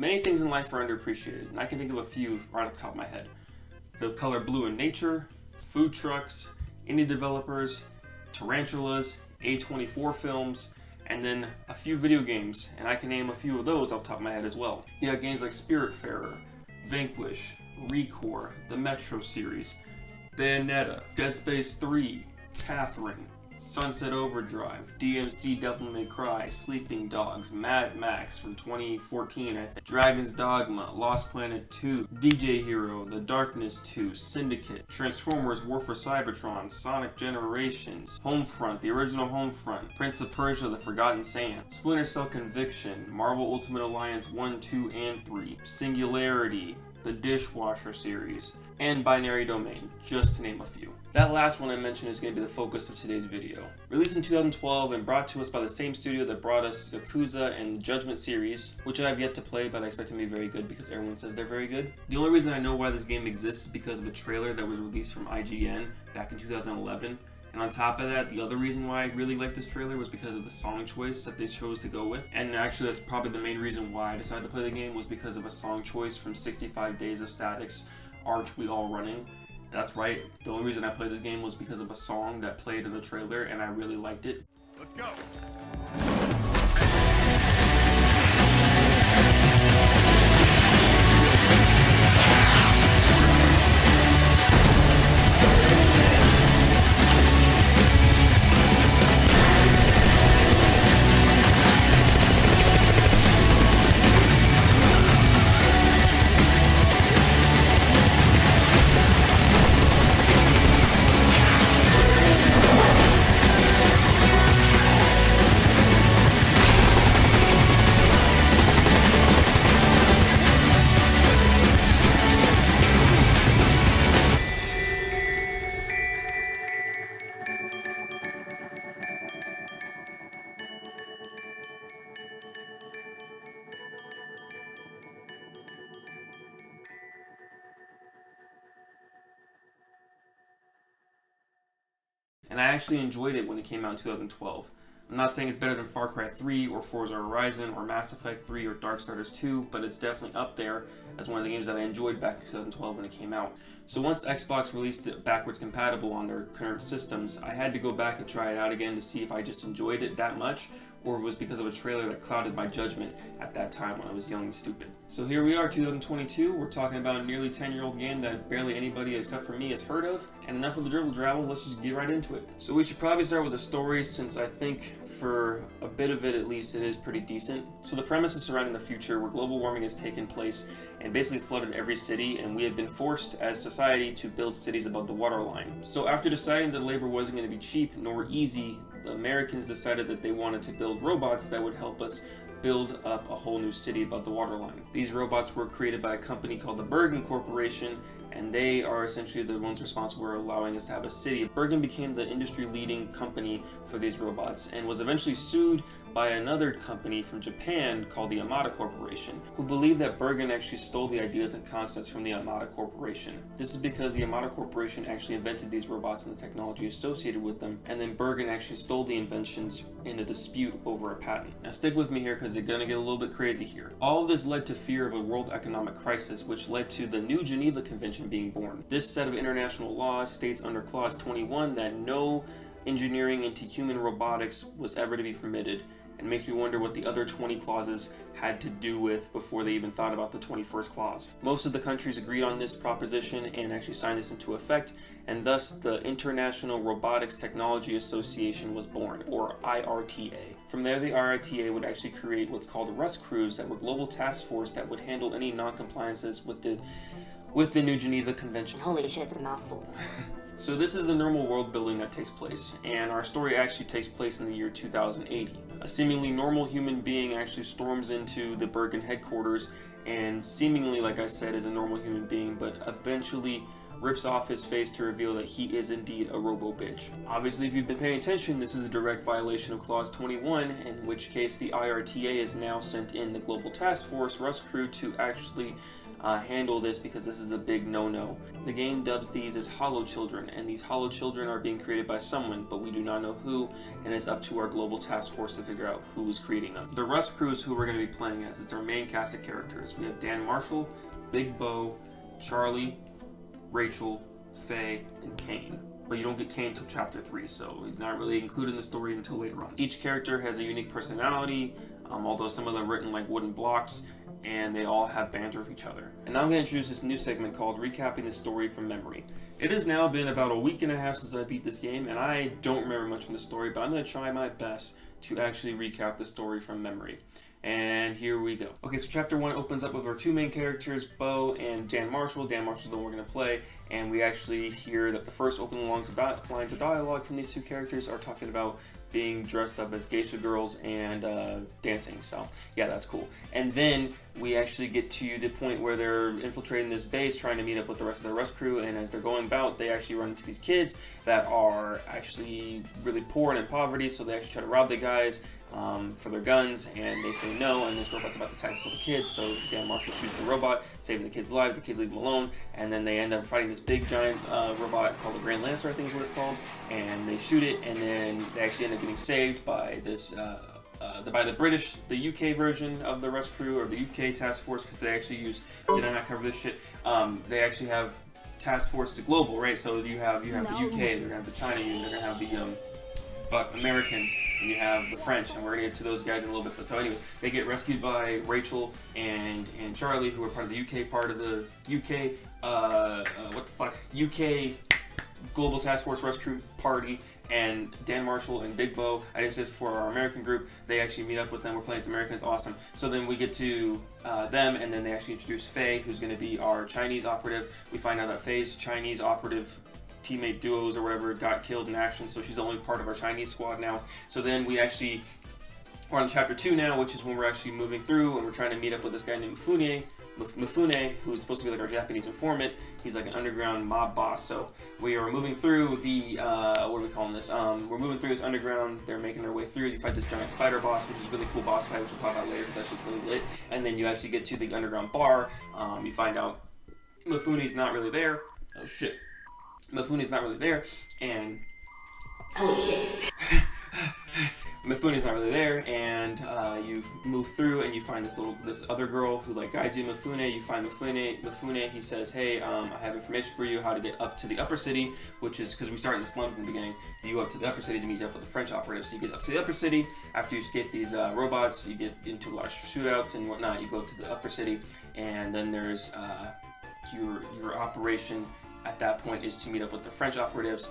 Many things in life are underappreciated, and I can think of a few right off the top of my head. The color blue in nature, food trucks, indie developers, tarantulas, A24 films, and then a few video games, and I can name a few of those off the top of my head as well. You got games like Spiritfarer, Vanquish, Recore, the Metro series, Bayonetta, Dead Space 3, Catherine, Sunset Overdrive, DMC Devil May Cry, Sleeping Dogs, Mad Max from 2014 I think, Dragon's Dogma, Lost Planet 2, DJ Hero, The Darkness 2, Syndicate, Transformers War for Cybertron, Sonic Generations, Homefront, the original Homefront, Prince of Persia, The Forgotten Sand, Splinter Cell Conviction, Marvel Ultimate Alliance 1, 2, and 3, Singularity, the Dishwasher series, and Binary Domain, just to name a few. That last one I mentioned is going to be the focus of today's video. Released in 2012 and brought to us by the same studio that brought us Yakuza and the Judgment series, which I have yet to play, but I expect to be very good because everyone says they're very good. The only reason I know why this game exists is because of a trailer that was released from IGN back in 2011. And on top of that, the other reason why I really liked this trailer was because of the song choice that they chose to go with. And actually, that's probably the main reason why I decided to play the game, was because of a song choice from 65 Days of Static's Aren't We All Running? That's right, the only reason I played this game was because of a song that played in the trailer, and I really liked it. Let's go! And I actually enjoyed it when it came out in 2012. I'm not saying it's better than Far Cry 3 or Forza Horizon or Mass Effect 3 or Darksiders 2, but it's definitely up there as one of the games that I enjoyed back in 2012 when it came out. So once Xbox released it backwards compatible on their current systems, I had to go back and try it out again to see if I just enjoyed it that much, or if it was because of a trailer that clouded my judgment at that time when I was young and stupid. So here we are, 2022, we're talking about a nearly 10-year-old game that barely anybody except for me has heard of, and enough of the dribble drabble, let's just get right into it. So we should probably start with the story, since I think for a bit of it at least it is pretty decent. So the premise is surrounding the future where global warming has taken place and basically flooded every city, and we have been forced as society to build cities above the waterline. So after deciding that labor wasn't going to be cheap nor easy, the Americans decided that they wanted to build robots that would help us build up a whole new city above the waterline. These robots were created by a company called the Bergen Corporation, and they are essentially the ones responsible for allowing us to have a city. Bergen became the industry-leading company for these robots and was eventually sued by another company from Japan called the Ight Corporation, who believed that Bergen actually stole the ideas and concepts from the Ight Corporation. This is because the Ight Corporation actually invented these robots and the technology associated with them, and then Bergen actually stole the inventions in a dispute over a patent. Now stick with me here because it's going to get a little bit crazy here. All of this led to fear of a world economic crisis, which led to the New Geneva Convention being born. This set of international laws states under Clause 21 that no engineering into human robotics was ever to be permitted, and makes me wonder what the other 20 clauses had to do with before they even thought about the 21st clause. Most of the countries agreed on this proposition and actually signed this into effect, and thus the International Robotics Technology Association was born, or IRTA. From there, the IRTA would actually create what's called Rust crews that were global task force that would handle any non-compliances with the New Geneva Convention. Holy shit, it's a mouthful. So this is the normal world building that takes place, and our story actually takes place in the year 2080. A seemingly normal human being actually storms into the Bergen headquarters and seemingly, like I said, is a normal human being, but eventually rips off his face to reveal that he is indeed a robo-bitch. Obviously, if you've been paying attention, this is a direct violation of Clause 21, in which case the IRTA is now sent in the Global Task Force Rust crew to actually handle this, because this is a big no-no. The game dubs these as Hollow Children, and these Hollow Children are being created by someone, but we do not know who, and it's up to our Global Task Force to figure out who is creating them. The Rust crew is who we're going to be playing as. It's our main cast of characters. We have Dan Marshall, Big Bo, Charlie, Rachel, Faye, and Kane. But you don't get Kane until Chapter 3, so he's not really included in the story until later on. Each character has a unique personality, although some of them are written like wooden blocks, and they all have banter with each other. And now I'm going to introduce this new segment called Recapping the Story from Memory. It has now been about a week and a half since I beat this game, and I don't remember much from the story, but I'm going to try my best to actually recap the story from memory. And here we go. Okay, so Chapter 1 opens up with our two main characters, Bo and Dan Marshall. Dan Marshall's the one we're going to play, and we actually hear that the first opening lines of dialogue from these two characters are talking about being dressed up as geisha girls and dancing. So yeah, that's cool. And then we actually get to the point where they're infiltrating this base, trying to meet up with the rest of the Rust crew, and as they're going about, they actually run into these kids that are actually really poor and in poverty, so they actually try to rob the guys for their guns, and they say no, and this robot's about to attack this little kid, so Dan Marshall shoots the robot, saving the kid's life. The kids leave him alone, and then they end up fighting this big giant robot called the Grand Lancer, I think is what it's called, and they shoot it, and then they actually end up getting saved by this by the British, the UK version of the Rust crew, or the UK task force, because they actually use, did I not cover this shit? They actually have task force to global, right? So you have the UK, they're gonna have the China Union, they're gonna have the Americans, and you have the French, and we're gonna get to those guys in a little bit. But so anyways, they get rescued by Rachel and Charlie, who are part of the UK part of the UK UK Global Task Force Rust Crew party, and Dan Marshall and Big Bo, I didn't say this before, our American group, they actually meet up with them. We're playing as Americans, awesome. So then we get to them, and then they actually introduce Faye, who's going to be our Chinese operative. We find out that Faye's Chinese operative teammate duos or whatever got killed in action, so she's the only part of our Chinese squad now. So then we're on Chapter 2 now, which is when we're actually moving through, and we're trying to meet up with this guy named Mifune, who's supposed to be like our Japanese informant. He's like an underground mob boss. So we are moving through the, what are we calling this? We're moving through this underground. They're making their way through. You fight this giant spider boss, which is a really cool boss fight, which we'll talk about later because that shit's really lit. And then you actually get to the underground bar. You find out Mifune's not really there. Oh shit. Mifune's not really there, and Mifune's not really there, and you move through, and you find this other girl who like guides you to Mifune. You find Mifune. He says, "Hey, I have information for you how to get up to the upper city," which is because we start in the slums in the beginning. You go up to the upper city to meet up with the French operatives. So you get up to the upper city after you escape these robots. You get into a lot of shootouts and whatnot. You go up to the upper city, and then there's your operation. At that point is to meet up with the French operatives.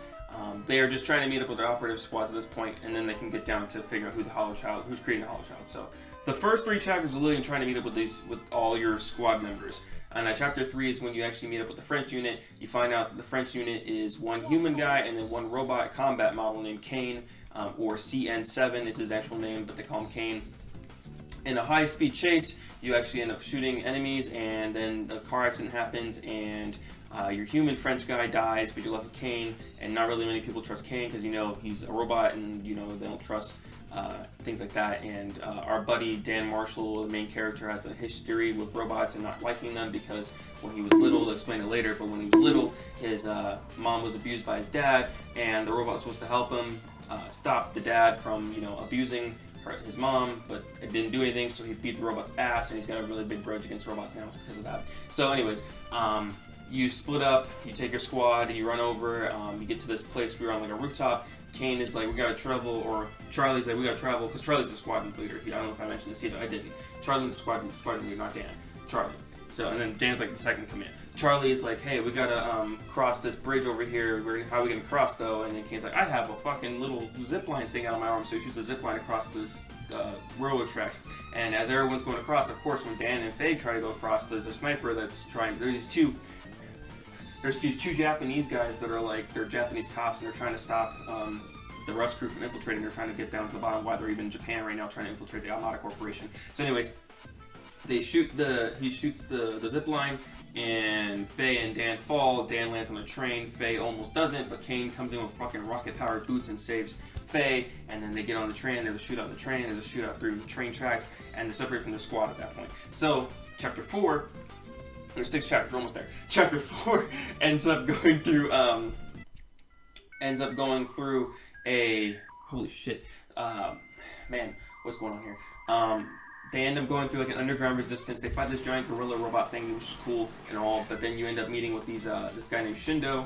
They are just trying to meet up with their operative squads at this point, and then they can get down to figure out who's creating the Hollow Child. So the first 3 chapters are literally trying to meet up with all your squad members. And Chapter 3 is when you actually meet up with the French unit. You find out that the French unit is one human guy and then one robot combat model named Kane, or CN7 is his actual name, but they call him Kane. In a high-speed chase, you actually end up shooting enemies, and then a car accident happens, and your human French guy dies, but you're left with Kane, and not really many people trust Kane because, he's a robot, and, they don't trust things like that. And our buddy Dan Marshall, the main character, has a history with robots and not liking them because when he was little, they'll explain it later, but when he was little, his mom was abused by his dad, and the robot was supposed to help him stop the dad from, abusing his mom, but it didn't do anything, so he beat the robot's ass, and he's got a really big grudge against robots now because of that. So anyways, you split up, you take your squad, you run over, you get to this place, we're on like a rooftop. Kane is like, we gotta travel, or Charlie's like, we gotta travel, because Charlie's the squad leader. I don't know if I mentioned this either, I didn't. Charlie's the squad leader, not Dan. Charlie. So, and then Dan's like the second command. Charlie is like, hey, we gotta cross this bridge over here. How are we gonna cross though? And then Kane's like, I have a fucking little zip line thing out of my arm, so he shoots the zip line across this railroad tracks. And as everyone's going across, of course, when Dan and Faye try to go across, there's a sniper that's trying. There's these two Japanese guys that are like, they're Japanese cops, and they're trying to stop the Rust crew from infiltrating. They're trying to get down to the bottom why they're even in Japan right now, trying to infiltrate the Almada Corporation. So anyways, he shoots the zip line, and Faye and Dan fall. Dan lands on a train. Faye almost doesn't, but Kane comes in with fucking rocket-powered boots and saves Faye. And then they get on the train. There's a shootout on the train. There's a shootout through train tracks, and they're separated from their squad at that point. So chapter 4, there's 6 chapters, we're almost there. Chapter 4 ends up going through a holy shit, man, what's going on here? They end up going through like an underground resistance. They fight this giant gorilla robot thing, which is cool and all. But then you end up meeting with this guy named Shindo,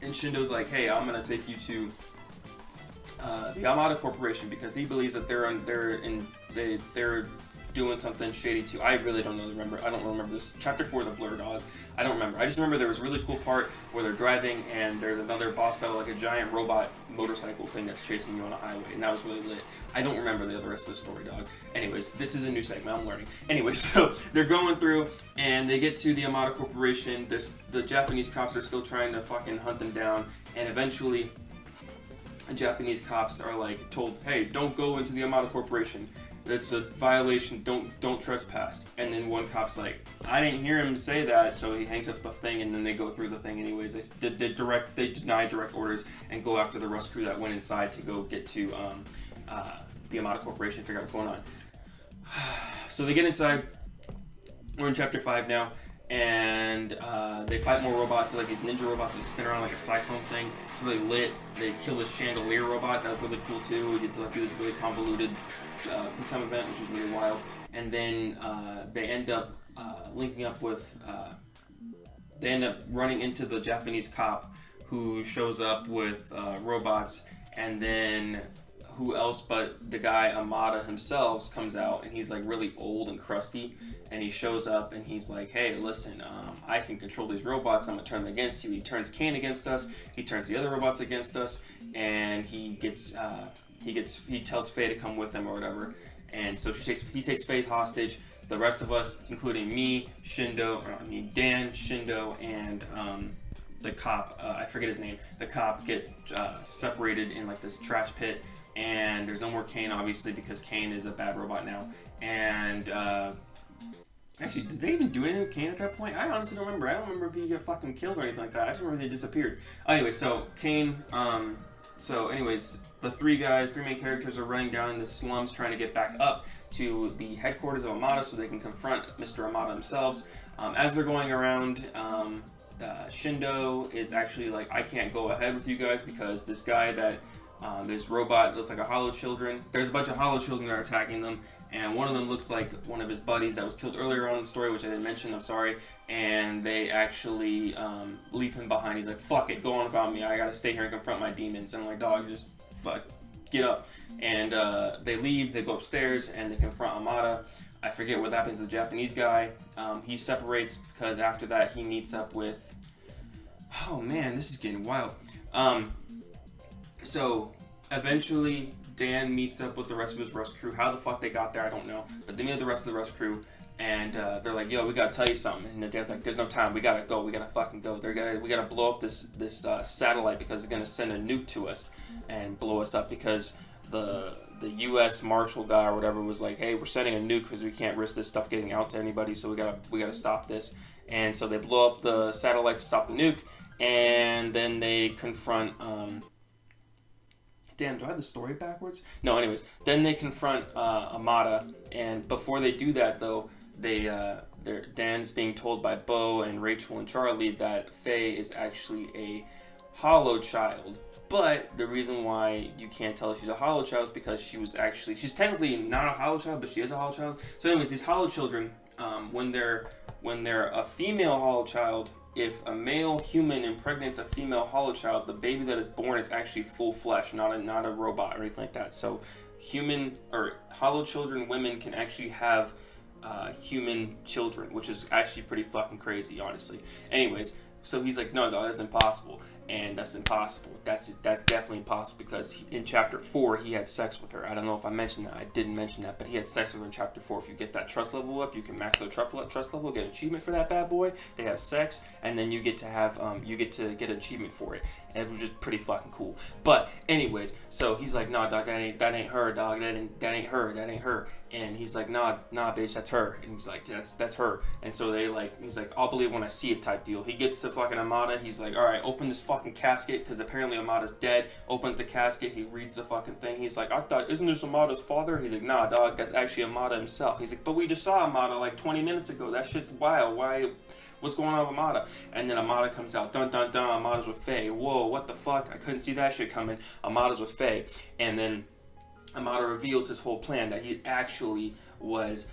and Shindo's like, "Hey, I'm gonna take you to the Armada Corporation because he believes that they're doing something shady too." I really don't know. I don't remember this. Chapter 4 is a blur, dog. I don't remember. I just remember there was a really cool part where they're driving and there's another boss battle, like a giant robot motorcycle thing that's chasing you on a highway, and that was really lit. I don't remember the rest of the story, dog. Anyways, this is a new segment. I'm learning. Anyways, so they're going through and they get to the Armada Corporation. The Japanese cops are still trying to fucking hunt them down, and eventually the Japanese cops are like told, "Hey, don't go into the Armada Corporation. That's a violation. Don't trespass." And then one cop's like, "I didn't hear him say that," so he hangs up the thing, and then they go through the thing anyways. They deny direct orders and go after the rest crew that went inside to go get to the Armada Corporation and figure out what's going on. So they get inside. We're in chapter 5 now. And they fight more robots. So like these ninja robots that spin around like a cyclone thing. It's really lit. They kill this chandelier robot. That was really cool too. We get to like do this really convoluted quick time event, which was really wild. And then they end up linking up with. They end up running into the Japanese cop who shows up with robots, and then who else but the guy Amada himself comes out, and he's like really old and crusty, and he shows up and he's like, "Hey, listen, I can control these robots. I'm gonna turn them against you." He turns Kane against us. He turns the other robots against us, and he tells Faye to come with him or whatever. And so he takes Faye hostage. The rest of us, including me, Dan, Shindo, and the cop, I forget his name. The cop get separated in like this trash pit. And there's no more Kane, obviously, because Kane is a bad robot now. And actually, did they even do anything with Kane at that point? I honestly don't remember. I don't remember if he got fucking killed or anything like that. I just remember they disappeared. Anyway, so Kane. The three main characters are running down in the slums trying to get back up to the headquarters of Armada so they can confront Mr. Armada themselves. As they're going around, Shindo is actually like, "I can't go ahead with you guys because this guy that." This robot looks like a Hollow Children. There's a bunch of Hollow Children that are attacking them, and one of them looks like one of his buddies that was killed earlier on in the story, which I didn't mention, I'm sorry, and they actually leave him behind. He's like, "Fuck it, go on without me, I gotta stay here and confront my demons." And I'm like, "Dog, just fuck, get up." And they leave, they go upstairs, and they confront Amada. I forget what happens to the Japanese guy. He separates because after that he meets up with... Oh man, this is getting wild. So, eventually, Dan meets up with the rest of his rescue crew. How the fuck they got there, I don't know. But they meet with the rest of the rescue crew, and they're like, "Yo, we gotta tell you something." And Dan's like, "There's no time. We gotta go. We gotta fucking go. We gotta blow up this satellite because it's gonna send a nuke to us and blow us up because the U.S. Marshal guy or whatever was like, 'Hey, we're sending a nuke because we can't risk this stuff getting out to anybody. So we gotta stop this.'" And so they blow up the satellite to stop the nuke, and then they confront. Damn, do I have the story backwards? No, anyways. Then they confront Amada, and before they do that, though, Dan's being told by Bo and Rachel and Charlie that Faye is actually a Hollow Child. But the reason why you can't tell she's a Hollow Child is because she's technically not a Hollow Child, but she is a Hollow Child. So anyways, these Hollow Children, when they're a female Hollow Child, if a male human impregnates a female Hollow Child, the baby that is born is actually full flesh, not a robot or anything like that. So human or Hollow Children women can actually have human children, which is actually pretty fucking crazy, honestly. Anyways, so he's like, "No, that's impossible." And that's impossible. That's definitely impossible because in chapter 4 he had sex with her. I don't know if I mentioned that. I didn't mention that, but he had sex with her in chapter 4. If you get that trust level up, you can max the trust level, get an achievement for that bad boy. They have sex, and then you get to have get an achievement for it. And it was just pretty fucking cool. But anyways, so he's like, "No, dog, that ain't her, dog. That ain't her. And he's like, nah, bitch, that's her. And he's like, that's her. And so he's like, I'll believe when I see it type deal. He gets to fucking Amada. He's like, all right, open this fucking casket, because apparently Amada's dead. Opens the casket. He reads the fucking thing. He's like, I thought, isn't this Amada's father? He's like, nah, dog, that's actually Amada himself. He's like, but we just saw Amada like 20 minutes ago. That shit's wild. What's going on with Amada? And then Amada comes out, dun dun dun, Amada's with Faye. Whoa, what the fuck? I couldn't see that shit coming. Amada's with Faye. And then Amada reveals his whole plan, that he actually was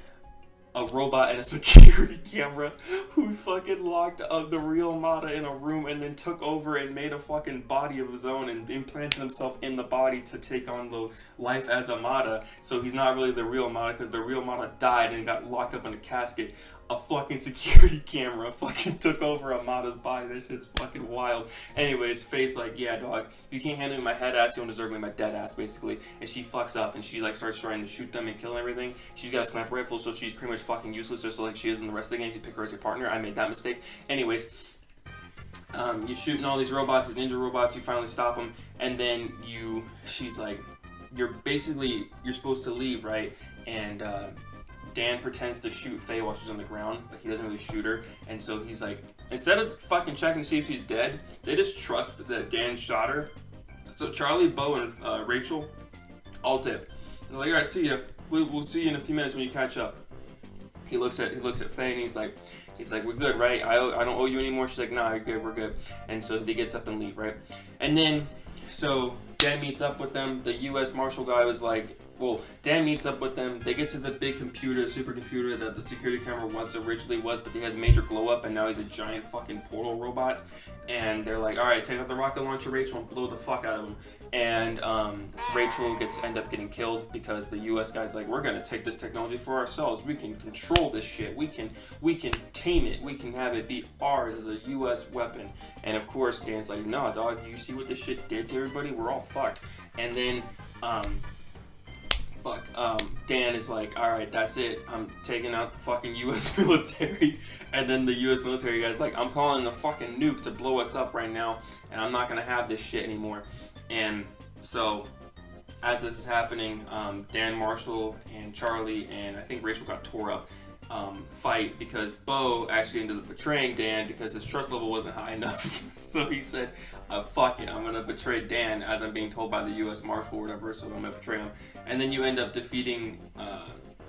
a robot and a security camera who fucking locked the real Amada in a room and then took over and made a fucking body of his own and implanted himself in the body to take on the life as Amada. So he's not really the real Amada, because the real Amada died and got locked up in a casket. A fucking security camera fucking took over Amada's body. That shit's fucking wild. Anyways, Faye's like, yeah, dog, you can't handle me my head ass, you don't deserve me my dead ass, basically. And she fucks up and she like starts trying to shoot them and kill everything. She's got a sniper rifle, so she's pretty much fucking useless, just like she is in the rest of the game. You pick her as your partner. I made that mistake. Anyways, you're shooting all these robots, these ninja robots. You finally stop them, and then she's like, you're supposed to leave, right? And Dan pretends to shoot Faye while she's on the ground, but he doesn't really shoot her. And so he's like, instead of fucking checking to see if she's dead, they just trust that Dan shot her. So Charlie, Bo, and Rachel all dip. They're like, all right, see ya. We'll see you in a few minutes when you catch up. He looks at Faye and he's like, we're good, right? I don't owe you anymore. She's like, nah, you're good, we're good. And so he gets up and leave, right? And then, so Dan meets up with them. The U.S. Marshal guy was like, well, Dan meets up with them. They get to the big computer, supercomputer that the security camera once originally was, but they had a major glow up, and now he's a giant fucking portal robot. And they're like, all right, take out the rocket launcher, Rachel, and blow the fuck out of him. And Rachel end up getting killed because the U.S. guy's like, we're gonna take this technology for ourselves. We can control this shit. We can tame it. We can have it be ours as a U.S. weapon. And of course, Dan's like, nah, dog. You see what this shit did to everybody? We're all fucked. And then Dan is like, alright, that's it. I'm taking out the fucking U.S. military. And then the U.S. military guy's like, I'm calling the fucking nuke to blow us up right now, and I'm not gonna have this shit anymore. And so, as this is happening, Dan, Marshall, and Charlie, and I think Rachel got tore up, fight because Bo actually ended up betraying Dan because his trust level wasn't high enough. So he said, fuck it, I'm gonna betray Dan as I'm being told by the U.S. Marshal or whatever, so I'm gonna betray him. And then you end up defeating,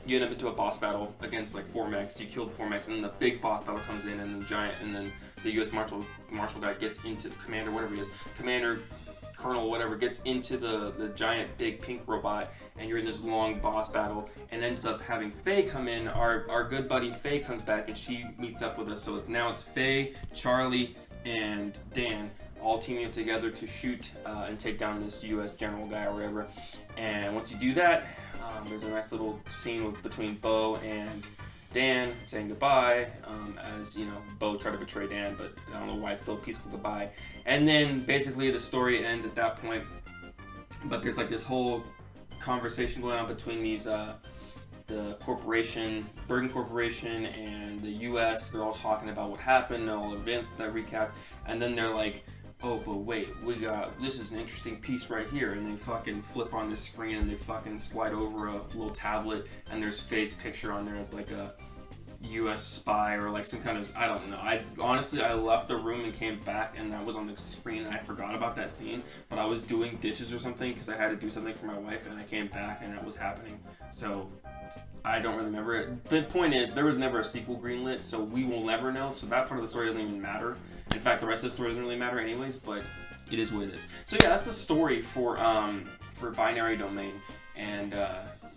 you end up into a boss battle against like 4 mechs. You kill the 4 mechs, and then the big boss battle comes in, and then the U.S. Marshal guy gets into Commander, whatever he is, Commander, Colonel, whatever, gets into the giant big pink robot, and you're in this long boss battle, and ends up having Faye come in. Our good buddy Faye comes back, and she meets up with us. So it's Faye, Charlie, and Dan all teaming up together to shoot and take down this U.S. general guy or whatever. And once you do that, there's a nice little scene between Bo and Dan saying goodbye, as you know, Bo tried to betray Dan, but I don't know why it's still a peaceful goodbye. And then basically the story ends at that point. But there's like this whole conversation going on between these the corporation, Bergen Corporation, and the U.S. They're all talking about what happened, all the events that recapped, and then they're like, oh, but wait, this is an interesting piece right here, and they fucking flip on this screen and they fucking slide over a little tablet, and there's Faye's picture on there as like a U.S. spy or like some kind of, I don't know. I left the room and came back, and that was on the screen, and I forgot about that scene, but I was doing dishes or something because I had to do something for my wife, and I came back and that was happening. So I don't really remember it. The point is, there was never a sequel greenlit, so we will never know, so that part of the story doesn't even matter. In fact, the rest of the story doesn't really matter anyways, but it is what it is. So yeah, that's the story for Binary Domain, and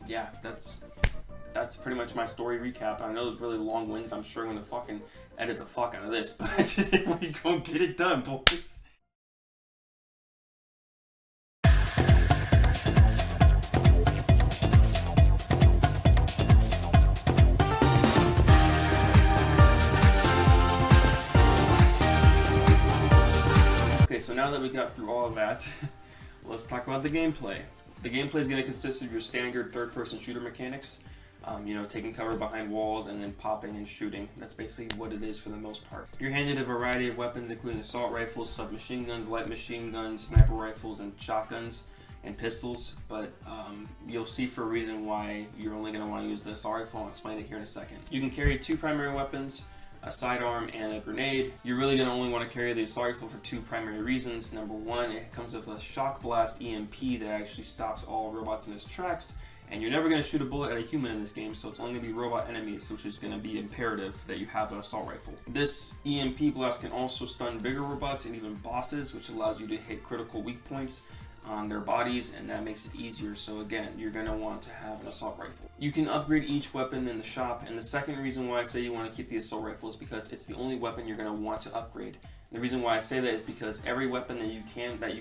yeah, that's pretty much my story recap. I know it's really long-winded. I'm sure I'm gonna fucking edit the fuck out of this, but we gonna get it done, boys. Okay, so now that we got through all of that, let's talk about the gameplay. The gameplay is going to consist of your standard third-person shooter mechanics. Taking cover behind walls and then popping and shooting. That's basically what it is for the most part. You're handed a variety of weapons, including assault rifles, submachine guns, light machine guns, sniper rifles, and shotguns. and pistols, but you'll see for a reason why you're only going to want to use the assault rifle. I'll explain it here in a second. You can carry 2 primary weapons, a sidearm and a grenade. You're really going to only want to carry the assault rifle for 2 primary reasons. Number 1, it comes with a shock blast EMP that actually stops all robots in its tracks, and you're never going to shoot a bullet at a human in this game, so it's only going to be robot enemies, which is going to be imperative that you have an assault rifle. This EMP blast can also stun bigger robots and even bosses, which allows you to hit critical weak points on their bodies, and that makes it easier. So again, you're going to want to have an assault rifle. You can upgrade each weapon in the shop, and the second reason why I say you want to keep the assault rifle is because it's the only weapon you're going to want to upgrade. And the reason why I say that is because every weapon that you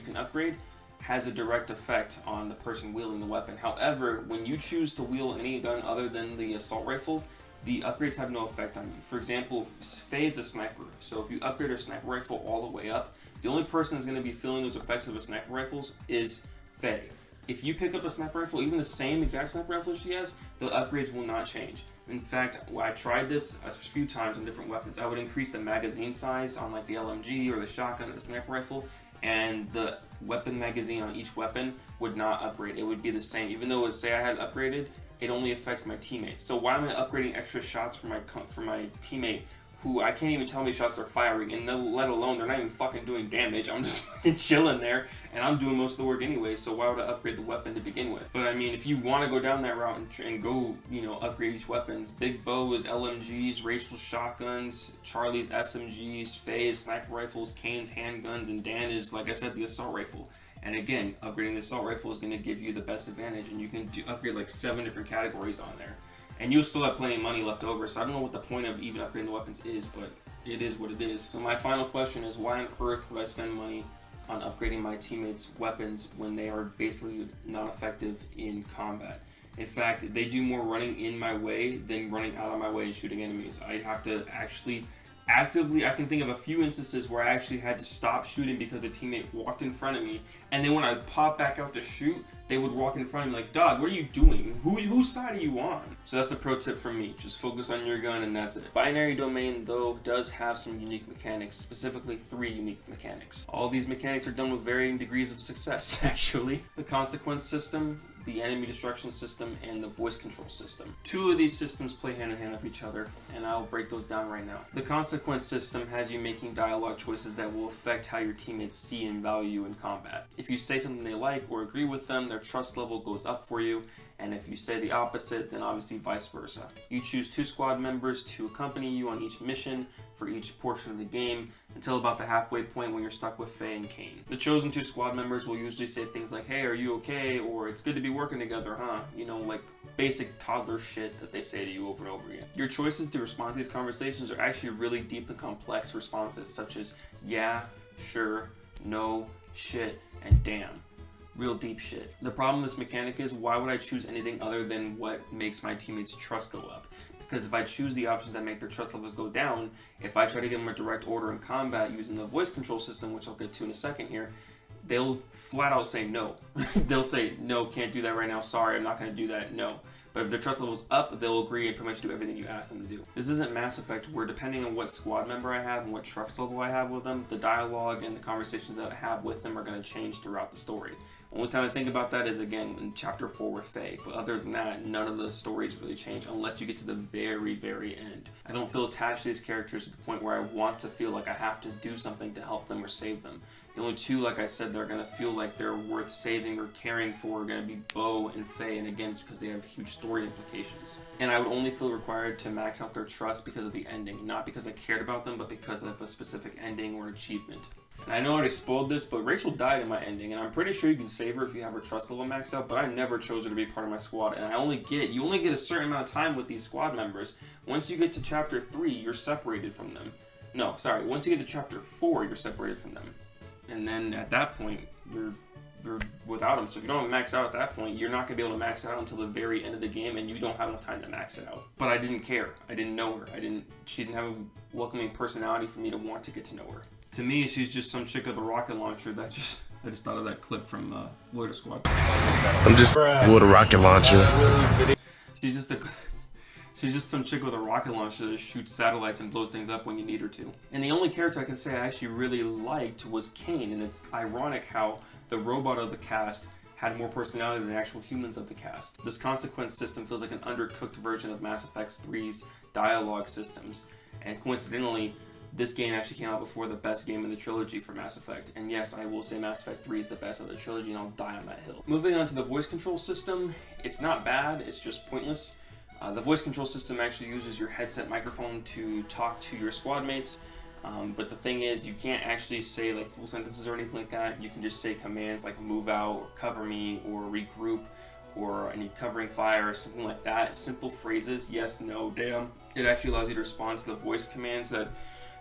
can upgrade has a direct effect on the person wielding the weapon. However, when you choose to wield any gun other than the assault rifle, the upgrades have no effect on you. For example, Faye is a sniper, so if you upgrade her sniper rifle all the way up, the only person that's going to be feeling those effects of the sniper rifles is Faye. If you pick up a sniper rifle, even the same exact sniper rifle she has, the upgrades will not change. In fact, I tried this a few times on different weapons. I would increase the magazine size on like the LMG or the shotgun or the sniper rifle, and the weapon magazine on each weapon would not upgrade. It would be the same. Even though it would say I had upgraded, it only affects my teammates. So why am I upgrading extra shots for my teammate who I can't even tell how many shots they're firing, and let alone they're not even fucking doing damage? I'm just fucking chilling there, and I'm doing most of the work anyway, so why would I upgrade the weapon to begin with? But I mean, if you want to go down that route and go, you know, upgrade each weapons, Big Bo is LMGs, Rachel's shotguns, Charlie's SMGs, Faye's sniper rifles, Kane's handguns, and Dan is, like I said, the assault rifle. And again, upgrading the assault rifle is going to give you the best advantage, and you can upgrade like 7 different categories on there. And you'll still have plenty of money left over, so I don't know what the point of even upgrading the weapons is, but it is what it is. So my final question is, why on earth would I spend money on upgrading my teammates' weapons when they are basically not effective in combat? In fact, they do more running in my way than running out of my way and shooting enemies. I'd have to actually actively, I can think of a few instances where I actually had to stop shooting because a teammate walked in front of me, and then when I pop back out to shoot, they would walk in front of me like, dog, what are you doing? Whose side are you on? So that's the pro tip from me. Just focus on your gun and that's it. Binary Domain, though, does have some unique mechanics, specifically 3 unique mechanics. All these mechanics are done with varying degrees of success, actually. The consequence system, the enemy destruction system, and the voice control system. 2 of these systems play hand in hand with each other, and I'll break those down right now. The consequence system has you making dialogue choices that will affect how your teammates see and value you in combat. If you say something they like or agree with them, their trust level goes up for you, and if you say the opposite, then obviously vice versa. You choose 2 squad members to accompany you on each mission for each portion of the game until about the halfway point when you're stuck with Faye and Kane. The chosen 2 squad members will usually say things like, hey, are you okay? Or it's good to be working together, huh? You know, like basic toddler shit that they say to you over and over again. Your choices to respond to these conversations are actually really deep and complex responses, such as yeah, sure, no, shit, and damn. Real deep shit. The problem with this mechanic is, why would I choose anything other than what makes my teammates' trust go up? Because if I choose the options that make their trust levels go down, if I try to give them a direct order in combat using the voice control system, which I'll get to in a second here, they'll flat out say no. They'll say, no, can't do that right now, sorry, I'm not going to do that, no. But if their trust level's up, they'll agree and pretty much do everything you ask them to do. This isn't Mass Effect, where depending on what squad member I have and what trust level I have with them, the dialogue and the conversations that I have with them are going to change throughout the story. Only time I think about that is, again, in Chapter 4 with Faye. But other than that, none of the stories really change unless you get to the very, very end. I don't feel attached to these characters to the point where I want to feel like I have to do something to help them or save them. The only 2, like I said, that are going to feel like they're worth saving or caring for are going to be Bo and Faye, and again, it's because they have huge story implications. And I would only feel required to max out their trust because of the ending, not because I cared about them, but because of a specific ending or achievement. And I know I already spoiled this, but Rachel died in my ending, and I'm pretty sure you can save her if you have her trust level maxed out, but I never chose her to be part of my squad, and you only get a certain amount of time with these squad members. Once you get to Chapter 3, you're separated from them. No, sorry, once you get to Chapter 4, you're separated from them. And then at that point, you're without them. So if you don't max out at that point, you're not going to be able to max it out until the very end of the game, and you don't have enough time to max it out. But I didn't care. I didn't know her. She didn't have a welcoming personality for me to want to get to know her. To me, she's just some chick with a rocket launcher I just thought of that clip from Loiter Squad. I'm just with a rocket launcher. She's just some chick with a rocket launcher that shoots satellites and blows things up when you need her to. And the only character I can say I actually really liked was Kane, and it's ironic how the robot of the cast had more personality than the actual humans of the cast. This consequence system feels like an undercooked version of Mass Effect 3's dialogue systems, and coincidentally, this game actually came out before the best game in the trilogy for Mass Effect. And yes, I will say Mass Effect 3 is the best of the trilogy, and I'll die on that hill. Moving on to the voice control system, it's not bad, it's just pointless. The voice control system actually uses your headset microphone to talk to your squad mates, but the thing is, you can't actually say like full sentences or anything like that. You can just say commands like move out, or cover me, or regroup, or I need covering fire, or something like that. Simple phrases, yes, no, damn. It actually allows you to respond to the voice commands that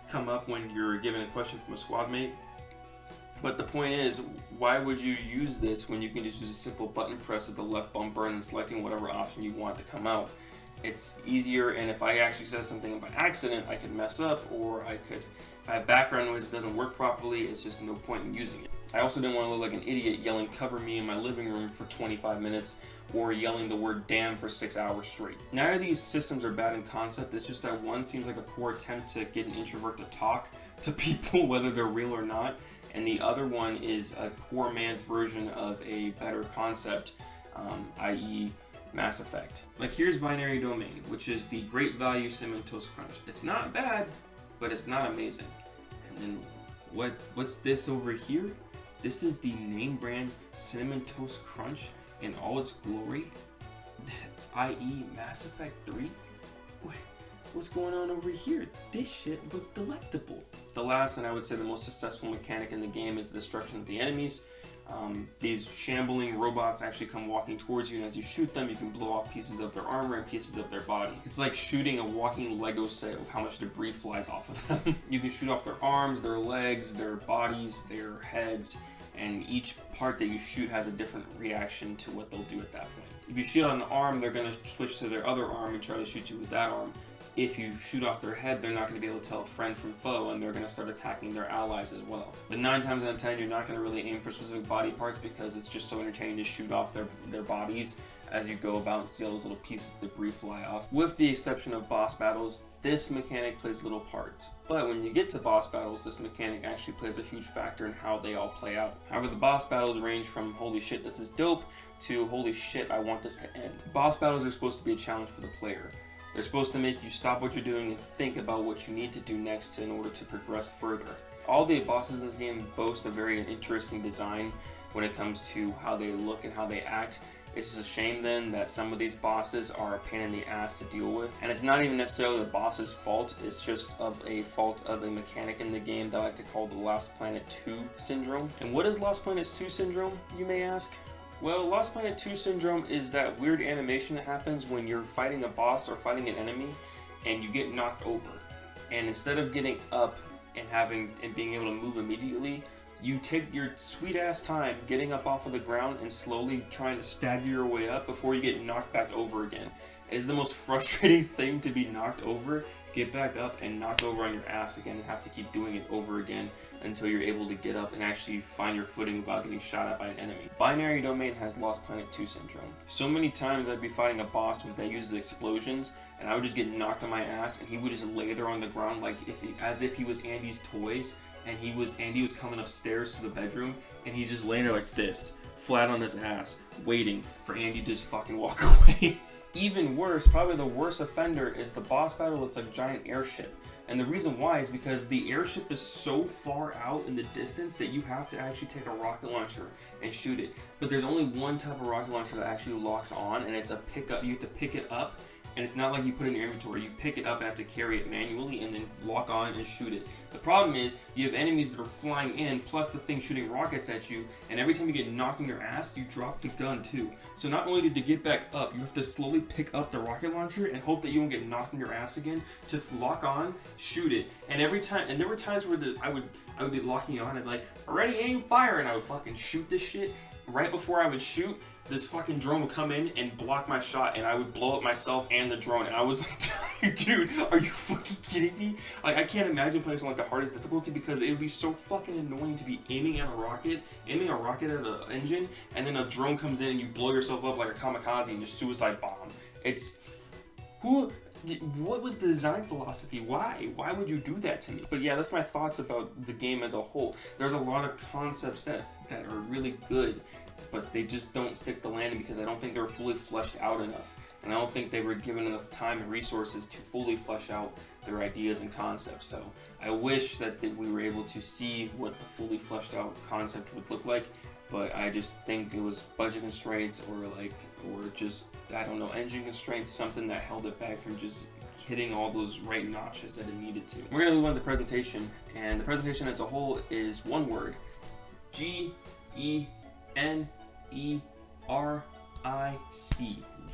come up when you're given a question from a squad mate. But the point is, why would you use this when you can just use a simple button press of the left bumper and selecting whatever option you want to come out? It's easier, and if I actually said something by accident, I could mess up, or I could, if I have background noise that doesn't work properly, it's just no point in using it. I also didn't want to look like an idiot yelling cover me in my living room for 25 minutes, or yelling the word damn for 6 hours straight. Neither of these systems are bad in concept, it's just that one seems like a poor attempt to get an introvert to talk to people, whether they're real or not, and the other one is a poor man's version of a better concept, i.e. Mass Effect. Like here's Binary Domain, which is the Great Value Cinnamon Toast Crunch. It's not bad, but it's not amazing. And then what's this over here? This is the name brand Cinnamon Toast Crunch in all its glory, i.e. Mass Effect 3? What's going on over here? This shit looked delectable. The last and I would say the most successful mechanic in the game is the destruction of the enemies. These shambling robots actually come walking towards you, and as you shoot them, you can blow off pieces of their armor and pieces of their body. It's like shooting a walking Lego set of how much debris flies off of them. You can shoot off their arms, their legs, their bodies, their heads, and each part that you shoot has a different reaction to what they'll do at that point. If you shoot on an arm, they're going to switch to their other arm and try to shoot you with that arm. If you shoot off their head, they're not going to be able to tell a friend from foe, and they're going to start attacking their allies as well. But 9 times out of 10, you're not going to really aim for specific body parts because it's just so entertaining to shoot off their bodies as you go about and see all those little pieces of debris fly off. With the exception of boss battles, this mechanic plays little parts. But when you get to boss battles, this mechanic actually plays a huge factor in how they all play out. However, the boss battles range from holy shit, this is dope, to holy shit, I want this to end. Boss battles are supposed to be a challenge for the player. They're supposed to make you stop what you're doing and think about what you need to do next in order to progress further. All the bosses in this game boast a very interesting design when it comes to how they look and how they act. It's just a shame then that some of these bosses are a pain in the ass to deal with. And it's not even necessarily the boss's fault, it's just of a fault of a mechanic in the game that I like to call the Lost Planet 2 syndrome. And what is Lost Planet 2 syndrome, you may ask? Well, Lost Planet 2 syndrome is that weird animation that happens when you're fighting a boss or fighting an enemy and you get knocked over. And instead of getting up and being able to move immediately, you take your sweet ass time getting up off of the ground and slowly trying to stagger your way up before you get knocked back over again. It is the most frustrating thing to be knocked over, get back up and knocked over on your ass again and have to keep doing it over again until you're able to get up and actually find your footing without getting shot at by an enemy. Binary Domain has Lost Planet 2 syndrome. So many times I'd be fighting a boss that uses explosions and I would just get knocked on my ass and he would just lay there on the ground like as if he was Andy's toys, and Andy was coming upstairs to the bedroom and he's just laying there like this, flat on his ass, waiting for Andy to just fucking walk away. Even worse, probably the worst offender, is the boss battle that's a giant airship. And the reason why is because the airship is so far out in the distance that you have to actually take a rocket launcher and shoot it. But there's only one type of rocket launcher that actually locks on, and it's a pickup. You have to pick it up, and it's not like you put it in your inventory. You pick it up and have to carry it manually and then lock on and shoot it. The problem is you have enemies that are flying in, plus the thing shooting rockets at you, and every time you get knocked on your ass, you drop the gun too. So not only to get back up, you have to slowly pick up the rocket launcher and hope that you won't get knocked on your ass again to lock on, shoot it. And every time, and there were times where I would be locking on and be like, ready, aim, fire, and I would fucking shoot this shit. Right before I would shoot, this fucking drone would come in and block my shot, and I would blow up myself and the drone. And I was like, dude, are you fucking kidding me? Like, I can't imagine playing something like the hardest difficulty because it would be so fucking annoying to be aiming a rocket at an engine, and then a drone comes in and you blow yourself up like a kamikaze and just suicide bomb. What was the design philosophy? Why? Why would you do that to me? But yeah, that's my thoughts about the game as a whole. There's a lot of concepts that are really good, but they just don't stick the landing because I don't think they were fully fleshed out enough. And I don't think they were given enough time and resources to fully flesh out their ideas and concepts. So I wish that we were able to see what a fully fleshed out concept would look like, but I just think it was budget constraints or just, I don't know, engine constraints, something that held it back from just hitting all those right notches that it needed to. We're going to move on to the presentation, and the presentation as a whole is one word: G-E-N-E-R-I-C.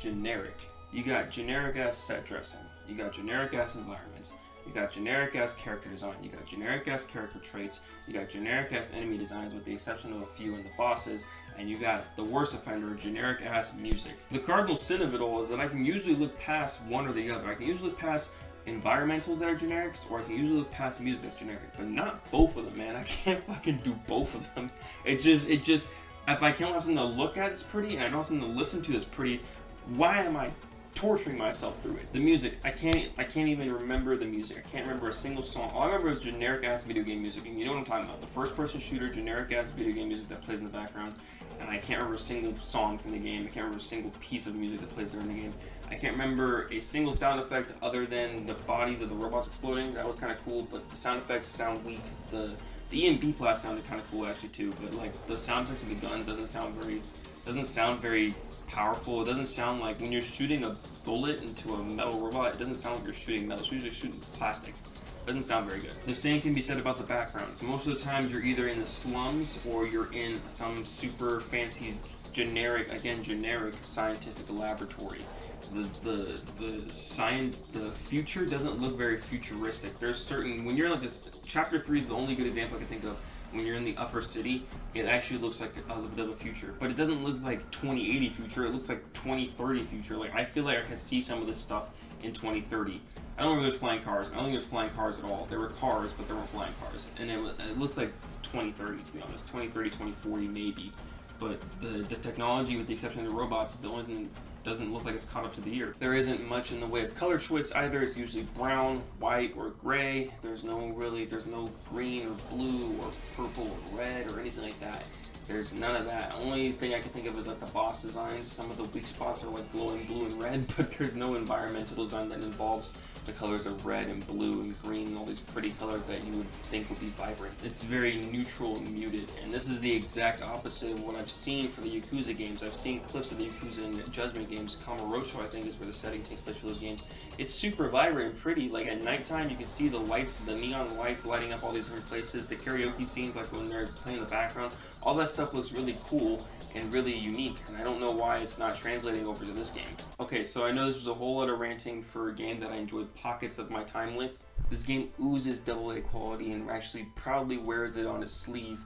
Generic. You got generic ass set dressing, you got generic ass environments, you got generic ass character design, you got generic ass character traits, you got generic ass enemy designs with the exception of a few in the bosses, and you got the worst offender, generic ass music. The cardinal sin of it all is that I can usually look past one or the other. I can usually look past environmentals that are generics, or I can usually look past music that's generic, but not both of them, man. I can't fucking do both of them. It just if I can't have something to look at that's pretty, and I don't have something to listen to that's pretty, why am I torturing myself through it? The music, I can't even remember the music. I can't remember a single song. All I remember is generic ass video game music, and you know what I'm talking about. The first person shooter generic ass video game music that plays in the background, and I can't remember a single song from the game. I can't remember a single piece of music that plays during the game. I can't remember a single sound effect other than the bodies of the robots exploding. That was kind of cool, but the sound effects sound weak. The EMP blast sounded kind of cool actually too, but like the sound effects of the guns doesn't sound very powerful. It doesn't sound like when you're shooting a bullet into a metal robot, it doesn't sound like you're shooting metal. It's usually shooting plastic. It doesn't sound very good. The same can be said about the backgrounds. Most of the time you're either in the slums or you're in some super fancy generic scientific laboratory. The future doesn't look very futuristic. There's certain, when you're like this, chapter 3 is the only good example I can think of. When you're in the upper city, it actually looks like a little bit of a future, but it doesn't look like 2080 future. It looks like 2030 future. Like, I feel like I can see some of this stuff in 2030. I don't know if there's flying cars. I don't think there's flying cars at all. There were cars, but there weren't flying cars, and it looks like 2030 to be honest. 2030, 2040 maybe. But the technology, with the exception of the robots, is the only thing that doesn't look like it's caught up to the year. There isn't much in the way of color choice either. It's usually brown, white, or gray. There's no green or blue or purple or red or anything like that. There's none of that. The only thing I can think of is like the boss designs. Some of the weak spots are like glowing blue and red, but there's no environmental design that involves the colors of red and blue and green and all these pretty colors that you would think would be vibrant. It's very neutral and muted, and this is the exact opposite of what I've seen for the Yakuza games. I've seen clips of the Yakuza and Judgment games. Kamurocho, I think, is where the setting takes place for those games. It's super vibrant and pretty. Like at nighttime, you can see the lights, the neon lights lighting up all these different places. The karaoke scenes, like when they're playing in the background, all that stuff looks really cool and really unique, and I don't know why it's not translating over to this game. Okay, so I know this was a whole lot of ranting for a game that I enjoyed pockets of my time with. This game oozes AA quality and actually proudly wears it on his sleeve,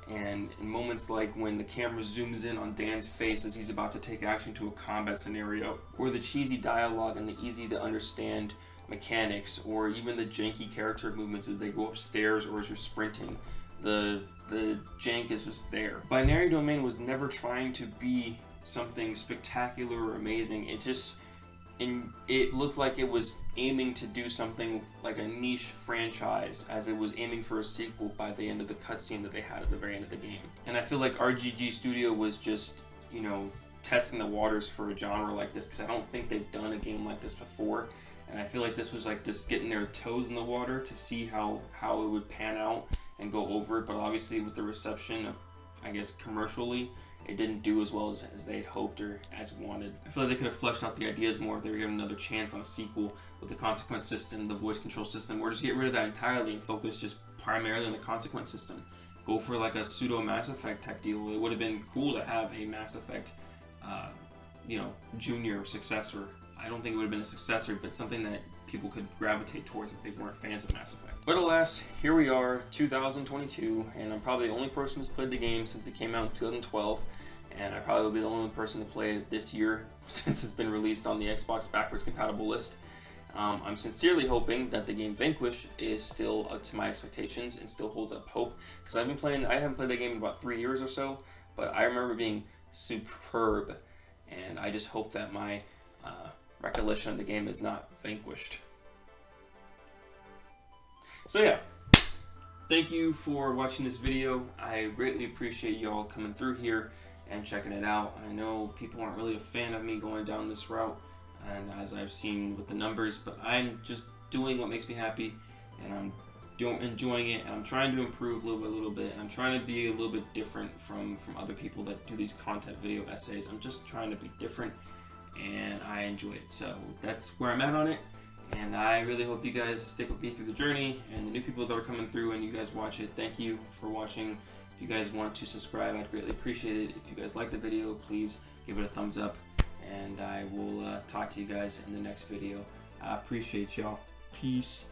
and in moments like when the camera zooms in on Dan's face as he's about to take action to a combat scenario, or the cheesy dialogue and the easy to understand mechanics, or even the janky character movements as they go upstairs or as you're sprinting, the jank is just there. Binary Domain was never trying to be something spectacular or amazing. It looked like it was aiming to do something like a niche franchise, as it was aiming for a sequel by the end of the cutscene that they had at the very end of the game. And I feel like RGG Studio was just, testing the waters for a genre like this, because I don't think they've done a game like this before. And I feel like this was like just getting their toes in the water to see how it would pan out and go over it. But obviously with the reception, I guess commercially, it didn't do as well as they had hoped or as wanted. I feel like they could have fleshed out the ideas more if they were given another chance on a sequel with the consequence system, the voice control system, or just get rid of that entirely and focus just primarily on the consequence system. Go for like a pseudo Mass Effect type deal. It would have been cool to have a Mass Effect, junior successor. I don't think it would have been a successor, but something that people could gravitate towards if they weren't fans of Mass Effect. But alas, here we are, 2022, and I'm probably the only person who's played the game since it came out in 2012, and I probably will be the only person to play it this year since it's been released on the Xbox backwards compatible list. I'm sincerely hoping that the game Vanquish is still up to my expectations and still holds up hope, because I haven't played that game in about 3 years or so, but I remember being superb, and I just hope that my recollection of the game is not vanquished. So yeah, thank you for watching this video. I greatly appreciate y'all coming through here and checking it out. I know people aren't really a fan of me going down this route, and as I've seen with the numbers, but I'm just doing what makes me happy, and I'm enjoying it, and I'm trying to improve little bit, and I'm trying to be a little bit different from other people that do these content video essays. I'm just trying to be different, and I enjoy it. So that's where I'm at on it, and I really hope you guys stick with me through the journey, and the new people that are coming through and you guys watch it, thank you for watching. If you guys want to subscribe, I'd greatly appreciate it. If you guys like the video, please give it a thumbs up, and I will talk to you guys in the next video. I appreciate y'all. Peace.